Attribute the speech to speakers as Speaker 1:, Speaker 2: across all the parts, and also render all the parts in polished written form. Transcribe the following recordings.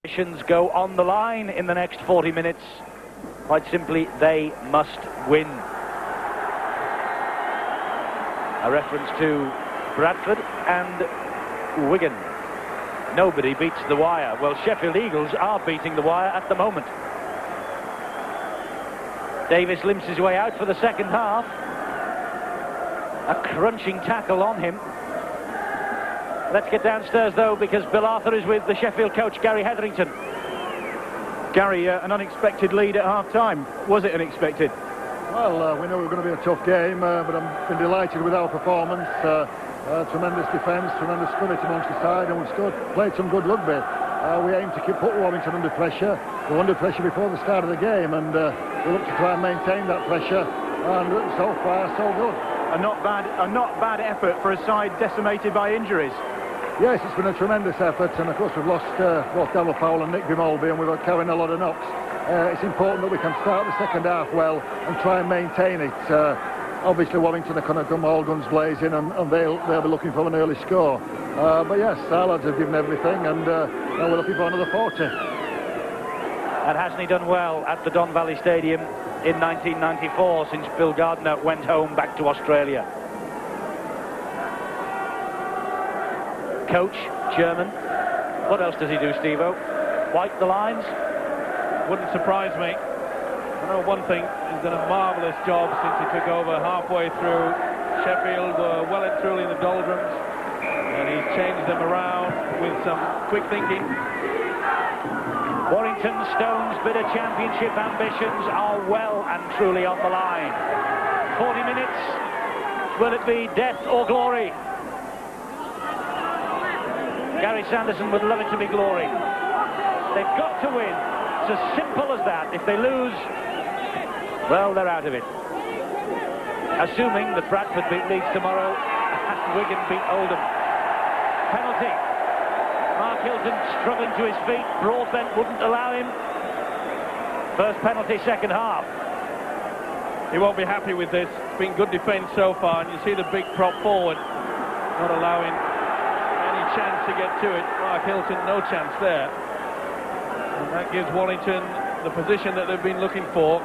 Speaker 1: Ambitions go on the line in the next 40 minutes. Quite simply, they must win. A reference to Bradford and Wigan. Nobody beats the wire. Well, Sheffield Eagles are beating the wire at the moment. Davis limps his way out for the second half. A crunching tackle on him. Let's get downstairs, though, because Bill Arthur is with the Sheffield coach, Gary Hetherington.
Speaker 2: Gary, an unexpected lead at half-time. Was it unexpected?
Speaker 3: Well, we knew it was going to be a tough game, but I've been delighted with our performance. Tremendous defence, tremendous spirit amongst the side, and we've played some good rugby. We aim to put Warrington under pressure. We were under pressure before the start of the game, and we look to try and maintain that pressure. And so far, so good.
Speaker 2: A not bad effort for a side decimated by injuries.
Speaker 3: Yes, it's been a tremendous effort, and of course we've lost both Darryl Powell and Nick Grimaldi, and we're carrying a lot of knocks. It's important that we can start the second half well and try and maintain it. Obviously Warrington are going to come all guns blazing, and they'll be looking for an early score. But yes, our lads have given everything, and now we're looking for another 40.
Speaker 1: And hasn't he done well at the Don Valley Stadium in 1994 since Bill Gardner went home back to Australia? Coach, German. What else does he do, Steve-O? Wipe the lines?
Speaker 4: Wouldn't surprise me. I know one thing, he's done a marvellous job since he took over halfway through. Sheffield were well and truly in the doldrums, and he's changed them around with some quick thinking.
Speaker 1: Warrington Stones Bidder Championship ambitions are well and truly on the line. 40 minutes. Will it be death or glory? Gary Sanderson would love it to be glory. They've got to win. It's as simple as that. If they lose, well, they're out of it. Assuming that Bradford beat Leeds tomorrow and Wigan beat Oldham. Penalty. Mark Hilton struggling to his feet. Broadbent wouldn't allow him. First penalty, second half.
Speaker 4: He won't be happy with this. It's been good defence so far, and you see the big prop forward not allowing any chance to get to it. Mark Hilton, no chance there. And that gives Warrington the position that they've been looking for.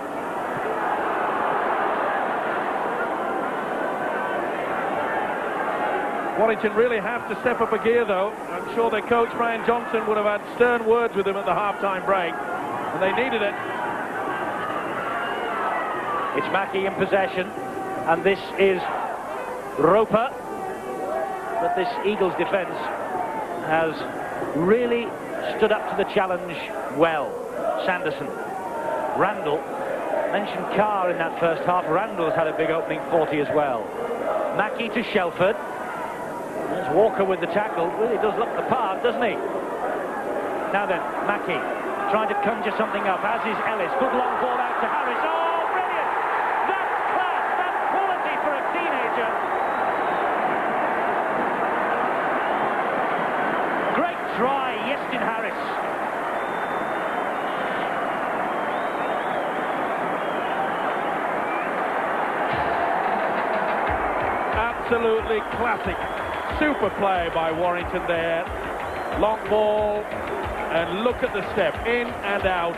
Speaker 4: Warrington really have to step up a gear, though. I'm sure their coach, Brian Johnson, would have had stern words with them at the half-time break, and they needed it.
Speaker 1: It's Mackey in possession, and this is Roper. But this Eagles defence has really stood up to the challenge well. Sanderson. Randall. Mentioned Carr in that first half. Randall's had a big opening 40 as well. Mackey to Shelford. There's Walker with the tackle. Really does look the part, doesn't he? Now then, Mackey trying to conjure something up, as is Ellis. Good long ball out to Harris. Oh, brilliant! That's class, that's quality for a teenager. Great try, Yestin Harris.
Speaker 4: Absolutely classic. Super play by Warrington there. Long ball, and look at the step, in and out,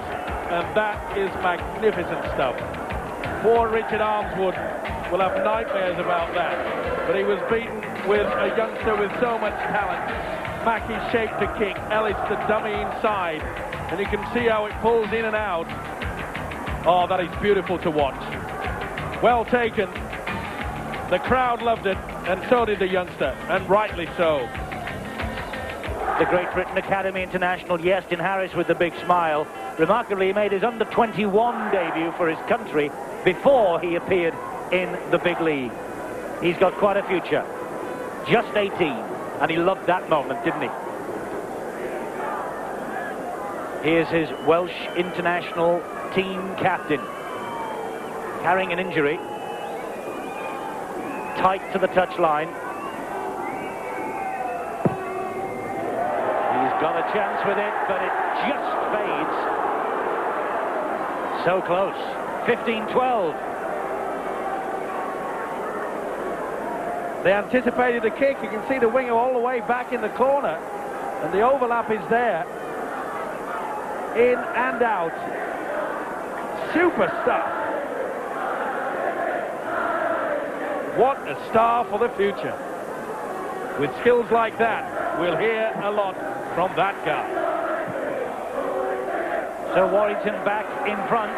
Speaker 4: and that is magnificent stuff. Poor Richard Armswood will have nightmares about that, but he was beaten with a youngster with so much talent. Mackey's shape to kick, Ellis the dummy inside, and you can see how it pulls in and out. Oh, that is beautiful to watch. Well taken. The crowd loved it, and so did the youngster, and rightly so.
Speaker 1: The Great Britain Academy International, Yestin Harris with the big smile. Remarkably, he made his under-21 debut for his country before he appeared in the big league. He's got quite a future. Just 18, and he loved that moment, didn't he? Here's his Welsh international team captain. Carrying an injury. Tight to the touchline. He's got a chance with it, but it just fades. So close. 15-12.
Speaker 4: They anticipated the kick. You can see the winger all the way back in the corner, and the overlap is there. in and out. Super stuff. What a star for the future. With skills like that, we'll hear a lot from that guy.
Speaker 1: So Warrington back in front,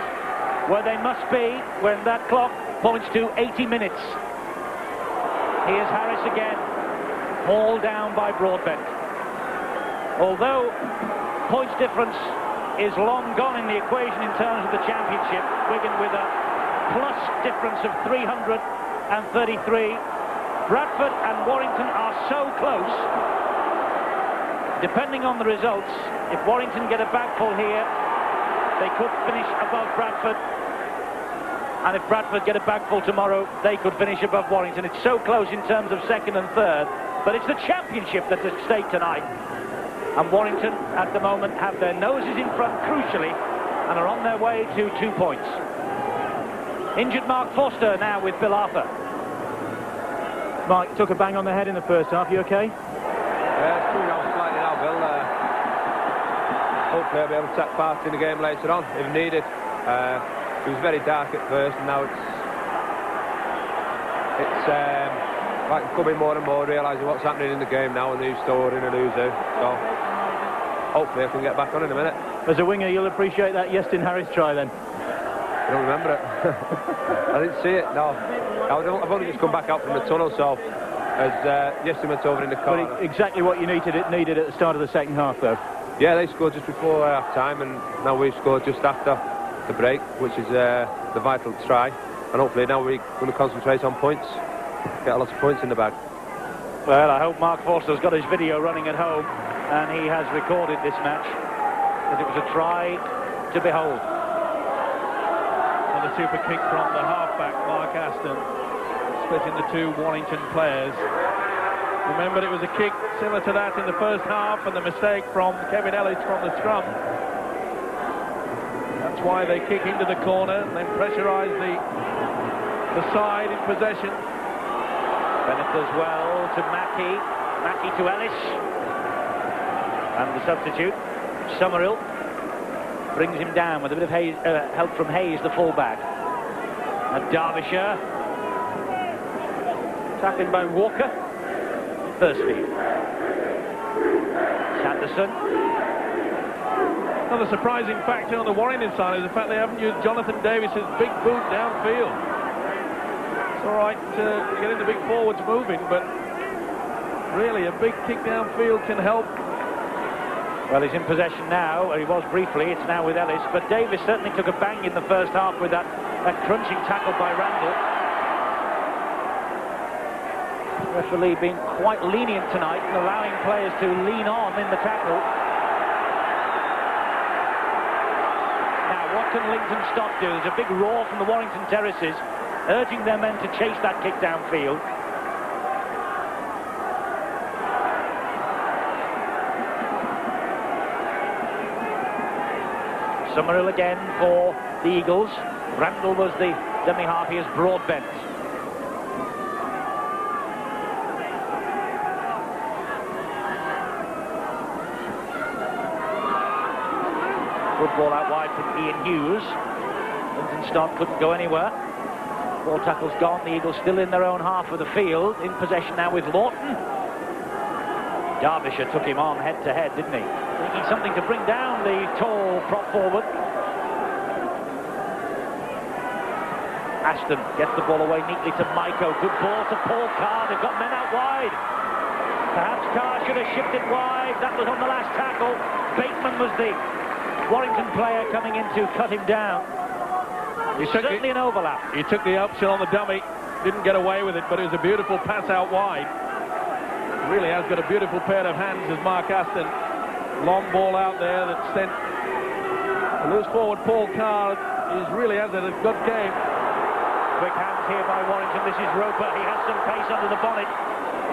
Speaker 1: where they must be when that clock points to 80 minutes. Here's Harris again, hauled down by Broadbent. Although points difference is long gone in the equation in terms of the championship, Wigan with a plus difference of 333. Bradford and Warrington are so close. Depending on the results, if Warrington get a bagful here, they could finish above Bradford. And if Bradford get a bagful tomorrow, they could finish above Warrington. It's so close in terms of second and third, but it's the championship that's at stake tonight. And Warrington, at the moment, have their noses in front crucially and are on their way to 2 points. Injured Mark Foster now with Bill Arthur.
Speaker 2: Mike, took a bang on the head in the first half. You okay?
Speaker 5: Yeah, it's coming on slightly now, Bill. Hopefully I'll be able to take part in the game later on, if needed. It was very dark at first, and now it's like becoming more and more, realising what's happening in the game now and who's scoring and who's who. So hopefully I can get back on in a minute.
Speaker 2: As a winger, you'll appreciate that Yestin Harris try then.
Speaker 5: I don't remember it. I didn't see it, no. I've only just come back out from the tunnel, so as Yestin went over in the corner.
Speaker 2: But exactly what you needed at the start of the second half, though.
Speaker 5: Yeah, they scored just before half time, and now we've scored just after the break, which is the vital try. And hopefully now we're going to concentrate on points, get a lot of points in the bag.
Speaker 1: Well, I hope Mark Forster's got his video running at home, and he has recorded this match, because it was a try to behold.
Speaker 4: And a super kick from the halfback, Mark Aston, splitting the two Warrington players. Remember, it was a kick similar to that in the first half, and the mistake from Kevin Ellis from the scrum. That's why they kick into the corner and then pressurise the side in possession.
Speaker 1: Bennett does well to Mackey. Mackey to Ellis. And the substitute, Summerhill, brings him down with a bit of help from Hayes, the fullback. And Derbyshire. Tackling by Walker. Thursfield. Sanderson.
Speaker 4: Another surprising factor on the Warrington side is the fact they haven't used Jonathan Davis's big boot downfield. It's all right getting the big forwards moving, but really a big kick downfield can help.
Speaker 1: Well, he's in possession now, or he was briefly. It's now with Ellis, but Davis certainly took a bang in the first half with that crunching tackle by Randall. Referee being quite lenient tonight and allowing players to lean on in the tackle. Now, what can Linton Stock do? There's a big roar from the Warrington terraces, urging their men to chase that kick downfield. Summerhill again for the Eagles. Randall was the demi-half. Here's Broadbent. Good ball out wide from Ian Hughes. Linton Stock couldn't go anywhere. Ball tackle's gone. The Eagles still in their own half of the field. In possession now with Lawton. Derbyshire took him on head-to-head, didn't he? Thinking something to bring down the tall prop forward. Aston gets the ball away neatly to Maiko. Good ball to Paul Carr. They've got men out wide. Perhaps Carr should have shifted wide. That was on the last tackle. Bateman was the Warrington player coming in to cut him down. Certainly an overlap.
Speaker 4: He took the option on the dummy. Didn't get away with it, but it was a beautiful pass out wide. Really has got a beautiful pair of hands as Mark Aston. Long ball out there that sent the loose forward Paul Carr. Really has a good game.
Speaker 1: Quick hands here by Warrington. This is Roper. He has some pace under the bonnet,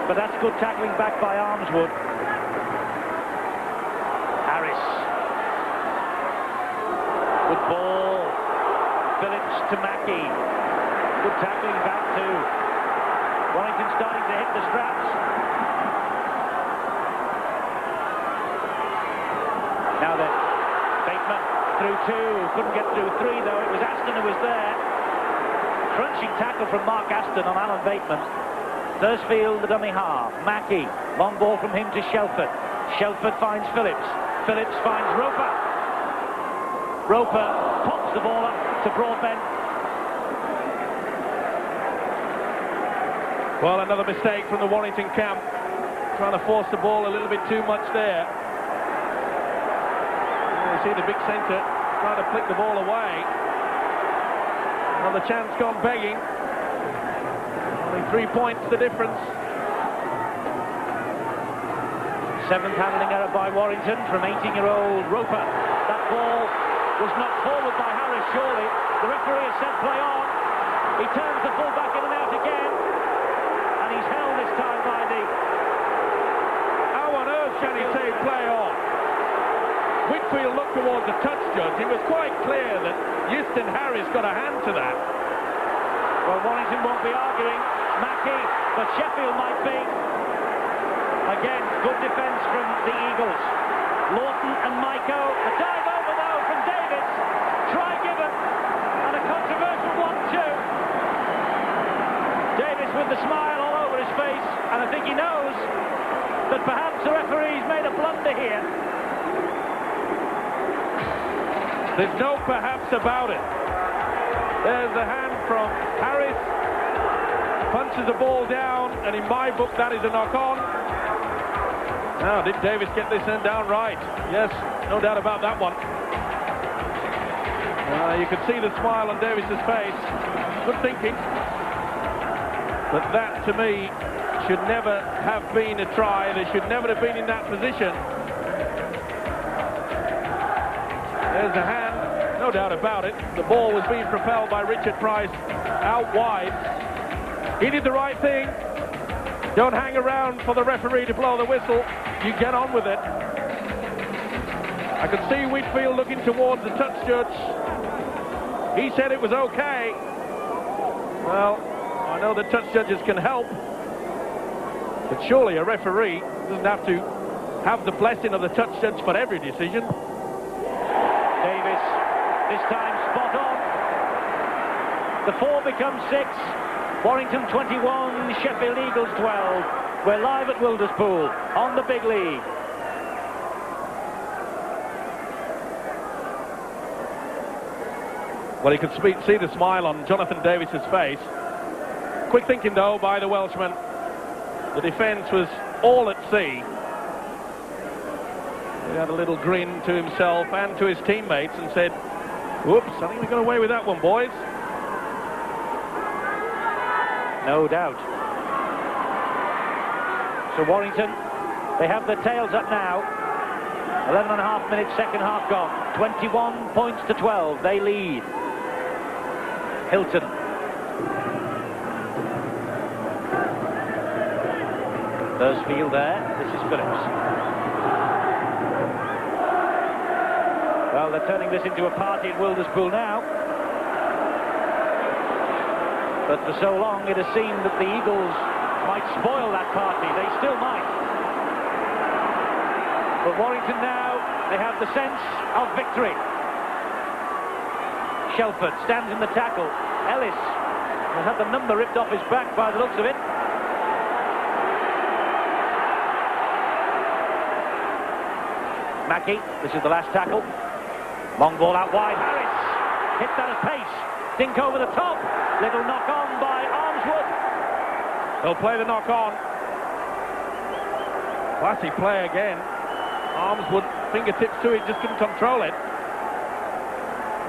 Speaker 1: but that's good tackling back by Armswood. Harris. Good ball. Phillips to Mackey. Good tackling back too. Warrington starting to hit the straps. Now then, Bateman. through 2, couldn't get through 3 though. It was Aston who was there. Crunching tackle from Mark Aston on Alan Bateman. Thursfield, the dummy half. Mackey, long ball from him to Shelford. Shelford finds Phillips. Phillips finds Roper. Roper pops the ball up to Broadbent.
Speaker 4: Well, another mistake from the Warrington camp, trying to force the ball a little bit too much there. You see the big centre trying to flick the ball away. Another chance gone begging. Only 3 points the difference.
Speaker 1: 7th handling error by Warrington from 18-year-old Roper. That ball was knocked forward by Harris, surely. The referee has said play on. He turns the ball back in and out again. And he's held this time by the...
Speaker 4: How on earth can he say play on? Whitfield looked towards the touch judge. It was quite clear that Euston Harris got a hand to that.
Speaker 1: Well, Warrington won't be arguing. Mackey, but Sheffield might be. Again, good defence from the Eagles. Lawton and Maiko. The dive over, though, from Davis. Try given. And a controversial 1-2. Davis with the smile all over his face. And I think he knows that perhaps the referee's made a blunder here.
Speaker 4: There's no perhaps about it. There's the hand from Harris. Punches the ball down, and in my book, that is a knock-on. Now, did Davis get this end down right? Yes, no doubt about that one. You can see the smile on Davis's face. Good thinking. But that, to me, should never have been a try. They should never have been in that position. There's the hand, no doubt about it. The ball was being propelled by Richard Price out wide. He did the right thing. Don't hang around for the referee to blow the whistle. You get on with it. I could see Whitfield looking towards the touch judge. He said it was okay. Well, I know the touch judges can help, but surely a referee doesn't have to have the blessing of the touch judge for every decision.
Speaker 1: Davis, this time spot on. The 4 becomes 6. Warrington 21, Sheffield Eagles 12. We're live at Wilderspool on the big league.
Speaker 4: Well, you can see the smile on Jonathan Davis's face. Quick thinking, though, by the Welshman. The defence was all at sea. He had a little grin to himself and to his teammates and said, whoops, I think we got away with that one, boys.
Speaker 1: No doubt. So Warrington, they have their tails up now. 11 and a half minutes, second half gone. 21 points to 12, they lead. Hilton. Thursfield there, this is Phillips. Well, they're turning this into a party at Wilderspool now. But for so long, it has seemed that the Eagles might spoil that party. They still might. But Warrington now, they have the sense of victory. Shelford stands in the tackle. Ellis has had the number ripped off his back by the looks of it. Mackey, this is the last tackle. Long ball out wide. Harris hit that at pace. Dink over the top. Little knock on by Armswood.
Speaker 4: They'll play the knock on. Classy play again. Armswood, fingertips to it, just couldn't control it.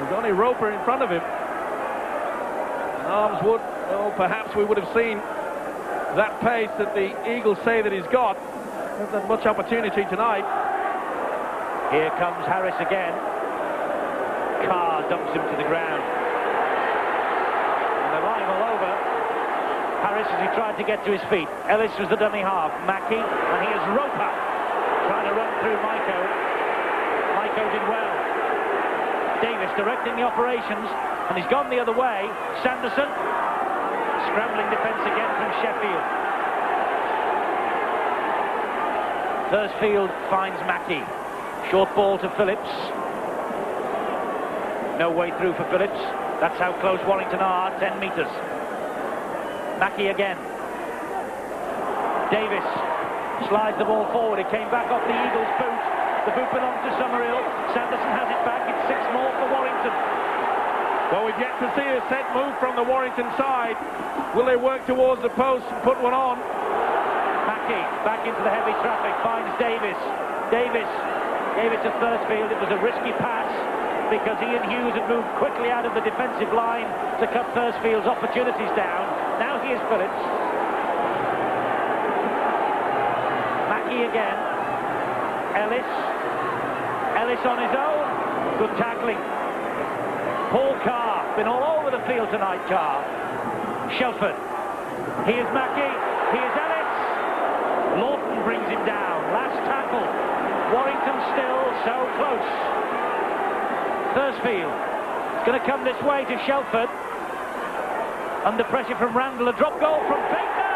Speaker 4: There's only Roper in front of him. And Armswood, well, perhaps we would have seen that pace that the Eagles say that he's got. Hasn't had much opportunity tonight.
Speaker 1: Here comes Harris again. Carr dumps him to the ground. And they're lying all over Harris as he tried to get to his feet. Ellis was the dummy half. Mackey, and here's Roper trying to run through Maiko. Maiko did well. Davis directing the operations, and he's gone the other way. Sanderson, scrambling defence again from Sheffield. Thursfield finds Mackey. Short ball to Phillips. No way through for Phillips. That's how close Warrington are, 10 metres. Mackey again. Davis slides the ball forward. It came back off the Eagles' boot. The boot belongs to Summerhill. Sanderson has it back. It's 6 more for Warrington.
Speaker 4: Well, we've yet to see a set move from the Warrington side. Will they work towards the post and put one on?
Speaker 1: Mackey back into the heavy traffic, finds Davis. Davis gave it to Thursfield. It was a risky pass because Ian Hughes had moved quickly out of the defensive line to cut Thursfield's opportunities down. Now here's Phillips. Mackey again. Ellis on his own. Good tackling. Paul Carr, been all over the field tonight, Carr. Shelford. Here's Mackey. Here's Ellis. Lawton brings him down. Last tackle. Warrington still so close. Thursfield. It's going to come this way to Shelford. Under pressure from Randall. A drop goal from Bateman.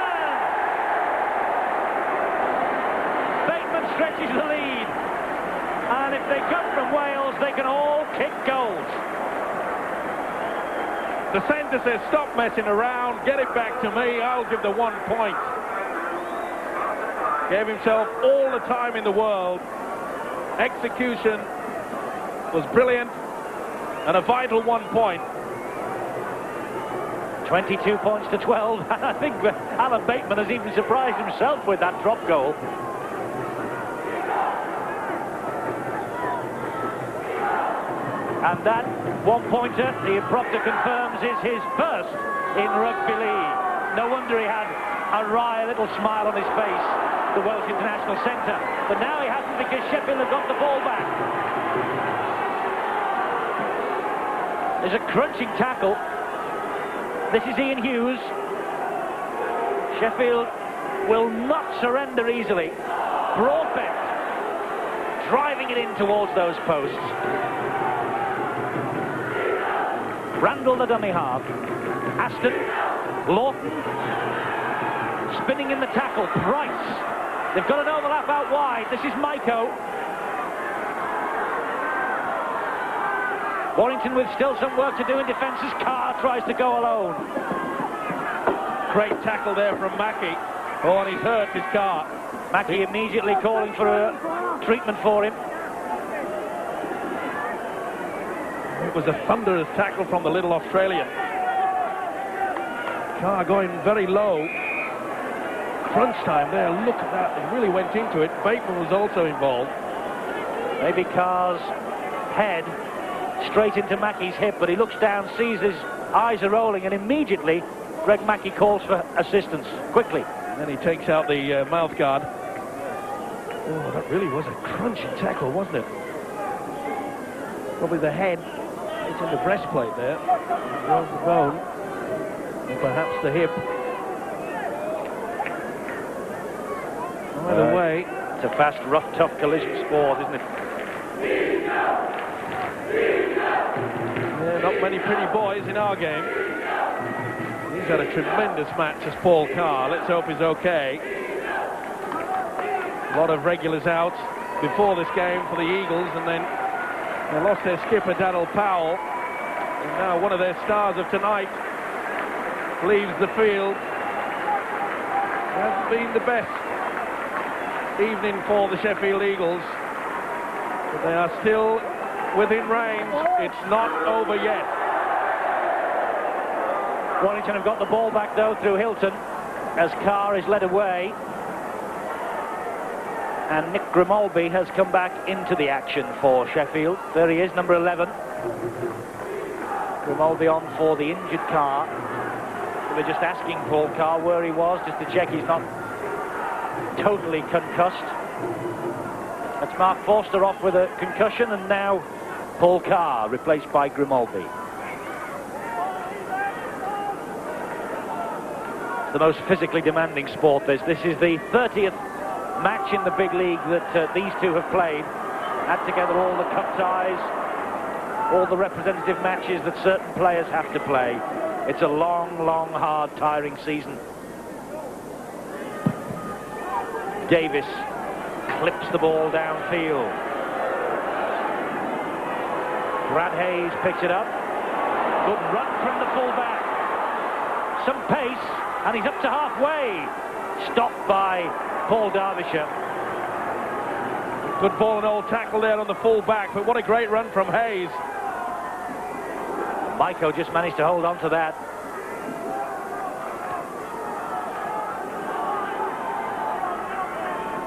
Speaker 1: Bateman stretches the lead. And if they come from Wales, they can all kick goals.
Speaker 4: The centre says, stop messing around, get it back to me, I'll give the 1 point. Gave himself all the time in the world. Execution was brilliant and a vital 1 point.
Speaker 1: 22 points to 12, and I think Alan Bateman has even surprised himself with that drop goal. And that 1-pointer, Ian Proctor confirms, is his first in rugby league. No wonder he had a wry little smile on his face, the Welsh International Centre. But now he hasn't because Sheffield have got the ball back. There's a crunching tackle. This is Ian Hughes. Sheffield will not surrender easily. Broadbent driving it in towards those posts. Randall, the dummy half. Aston, Lawton, spinning in the tackle. Price. They've got an overlap out wide. This is Maiko. Warrington with still some work to do in defence as Carr tries to go alone.
Speaker 4: Great tackle there from Mackey. Oh, and he's hurt his Carr.
Speaker 1: Mackey immediately calling for a treatment for him.
Speaker 4: It was a thunderous tackle from the little Australian. Carr going very low. Crunch time there, look at that, it really went into it. Bateman was also involved.
Speaker 1: Maybe Carr's head straight into Mackey's hip, but he looks down, sees his eyes are rolling, and immediately Greg Mackey calls for assistance, quickly.
Speaker 4: And then he takes out the mouth guard. Oh, that really was a crunching tackle, wasn't it? Probably the head. It's in the breastplate there. Broke the bone. And perhaps the hip. Either way.
Speaker 1: It's a fast, rough, tough collision sport, isn't it?
Speaker 4: Yeah, not many pretty boys in our game. He's had a tremendous match as Paul Carr. Let's hope he's okay. A lot of regulars out before this game for the Eagles, and then they lost their skipper, Daryl Powell. And now one of their stars of tonight leaves the field. It hasn't been the best evening for the Sheffield Eagles, but they are still within range. It's not over yet.
Speaker 1: Warrington have got the ball back though through Hilton as Carr is led away, and Nick Grimaldi has come back into the action for Sheffield. There he is, number 11. Grimaldi on for the injured Carr. They were just asking Paul Carr where he was, just to check he's not totally concussed. That's Mark Forster off with a concussion, and now Paul Carr replaced by Grimaldi. The most physically demanding sport this. This is the 30th match in the big league that these two have played. Add together all the cup ties, all the representative matches that certain players have to play. It's a long, long, hard, tiring season. Davis clips the ball downfield. Brad Hayes picks it up. Good run from the full-back. Some pace, and he's up to halfway. Stopped by Paul Derbyshire.
Speaker 4: Good ball and old tackle there on the full-back, but what a great run from Hayes.
Speaker 1: Maiko just managed to hold on to that.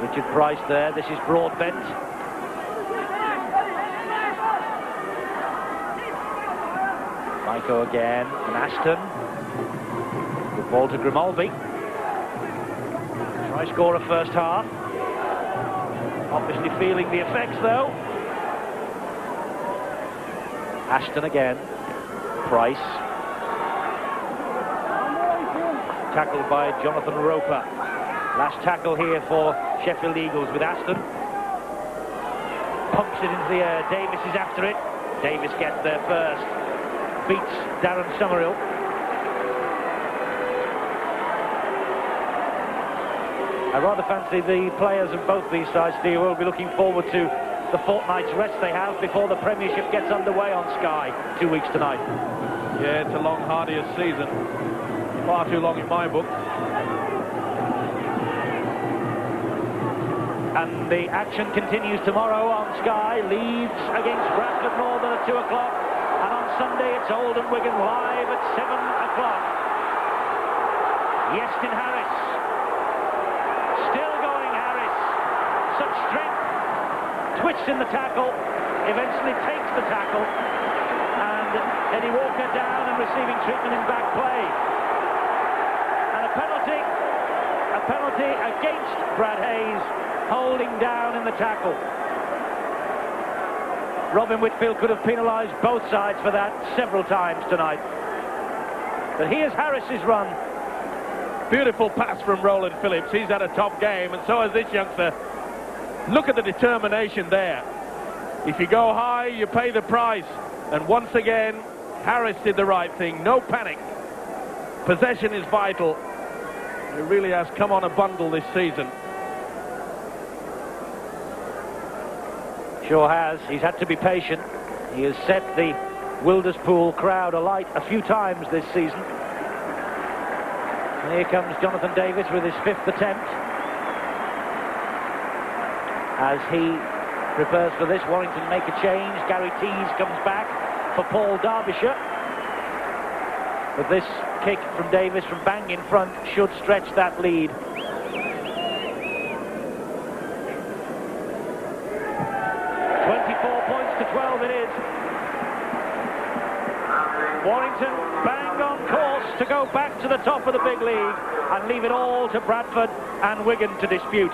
Speaker 1: Richard Price there. This is Broadbent. Maiko again, and Ashton. Good ball to Grimaldi. Try score a first half. Obviously feeling the effects though. Ashton again. Price. Tackled by Jonathan Roper. Last tackle here for Sheffield Eagles with Aston. Pumps it into the air. Davis is after it. Davis gets there first. Beats Darren Summerhill. I rather fancy the players of both these sides, Steve, will be looking forward to the fortnight's rest they have before the Premiership gets underway on Sky 2 weeks tonight.
Speaker 4: Yeah, it's a long, hardiest season. Far too long in my book.
Speaker 1: And the action continues tomorrow on Sky. Leeds against Bradford Northern at 2 o'clock. And on Sunday it's Oldham Wigan live at 7 o'clock. Yestin Harris. Still going Harris. Such strength. Twists in the tackle. Eventually takes the tackle. And Eddie Walker down and receiving treatment in back play. And a penalty against Brad Hayes, holding down in the tackle. Robin Whitfield could have penalised both sides for that several times tonight. But here's Harris's run.
Speaker 4: Beautiful pass from Roland Phillips. He's had a top game, and so has this youngster. Look at the determination there. If you go high, you pay the price. And once again, Harris did the right thing. No panic. Possession is vital. He really has come on a bundle this season.
Speaker 1: Sure has. He's had to be patient. He has set the Wilderspool crowd alight a few times this season. And here comes Jonathan Davis with his 5th attempt. As he prepares for this, Warrington make a change. Gary Tees comes back for Paul Derbyshire. But this kick from Davis from bang in front should stretch that lead. 24 points to 12 it is. Warrington bang on course to go back to the top of the big league and leave it all to Bradford and Wigan to dispute.